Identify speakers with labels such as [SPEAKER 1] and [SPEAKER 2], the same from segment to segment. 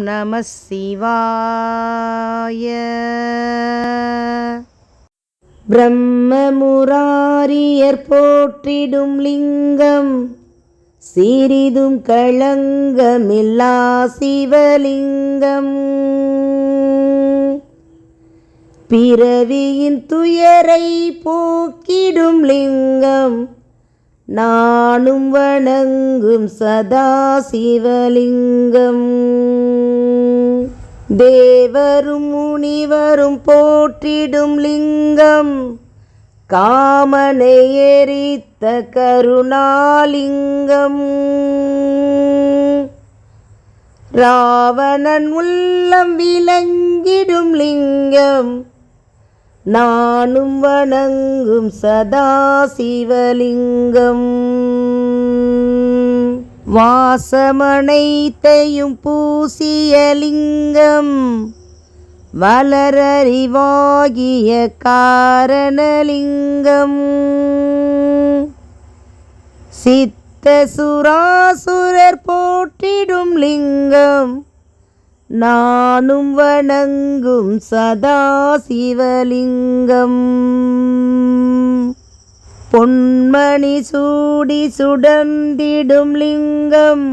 [SPEAKER 1] நம சிவாய. பிரம்மமுராரியர் போற்றிடும் லிங்கம், சிறிதும் களங்கமில்லா சிவலிங்கம். பிறவியின் துயரை போக்கிடும் லிங்கம், நானும் வணங்கும் சதா சிவலிங்கம். தேவரும் முனிவரும் போற்றிடும் லிங்கம், காமனை எரித்த கருணாலிங்கம். ராவணன் உள்ளம் விளங்கிடும் லிங்கம், நானும் வணங்கும் சதா சிவலிங்கம். வாசமனைத்தையும் பூசிய லிங்கம், வளரறிவாகிய காரணலிங்கம். சித்த சுராசுரர் போற்றிடும் லிங்கம், நானும் வணங்கும் சதா சிவலிங்கம். பொன்மணி சூடி சுடர்ந்திடும் லிங்கம்,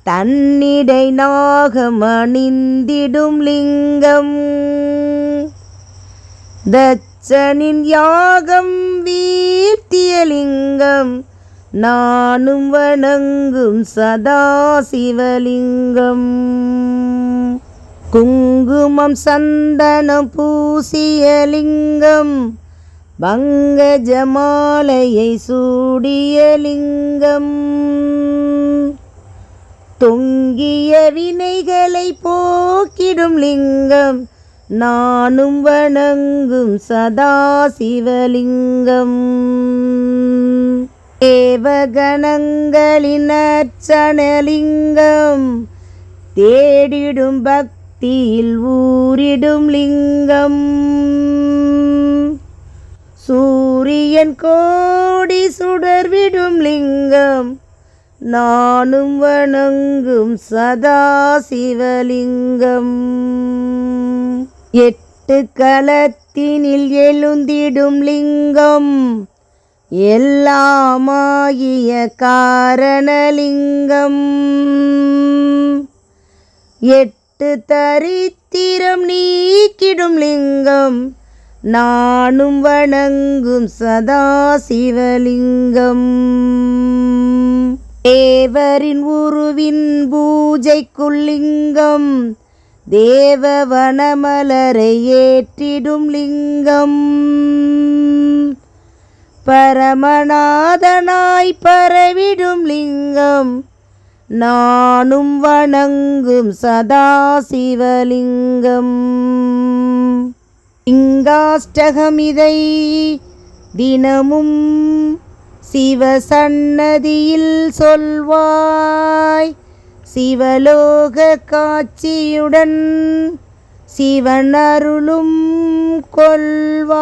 [SPEAKER 1] தன்னிடை நாகம் அணிந்திடும் லிங்கம். தச்சனின் யாகம் வீழ்த்திய லிங்கம், நானும் வணங்கும் சதா சிவலிங்கம். குங்குமம் சந்தனம் பூசிய லிங்கம், பங்கஜமாலையை சூடிய லிங்கம். தொங்கிய வினைகளை போக்கிடும் லிங்கம், நானும் வணங்கும் சதா சிவலிங்கம். தேவகணங்களின் அர்ச்சனலிங்கம், தேடிடும் பக்தியில் ஊரிடும் லிங்கம். சூரியன் கோடி சுடர்விடும் லிங்கம், நானும் வணங்கும் சதா சிவலிங்கம். எட்டு களத்தினில் எழுந்திடும் லிங்கம், எல்லாமாகிய காரணலிங்கம். எட்டு தரித்திரம் நீக்கிடும் லிங்கம், நானும் வணங்கும் சதா சிவலிங்கம். தேவரின் உருவின் பூஜைக்குள் லிங்கம், தேவவனமலரை ஏற்றிடும் லிங்கம். பரமநாதனாய் பரவிடும் லிங்கம், நானும் வணங்கும் சதா சிவலிங்கம். லிங்காஷ்டகமிதை தினமும் சிவசன்னதியில் சொல்வாய், சிவலோக காட்சியுடன் சிவன் அருளும் கொள்வாய்.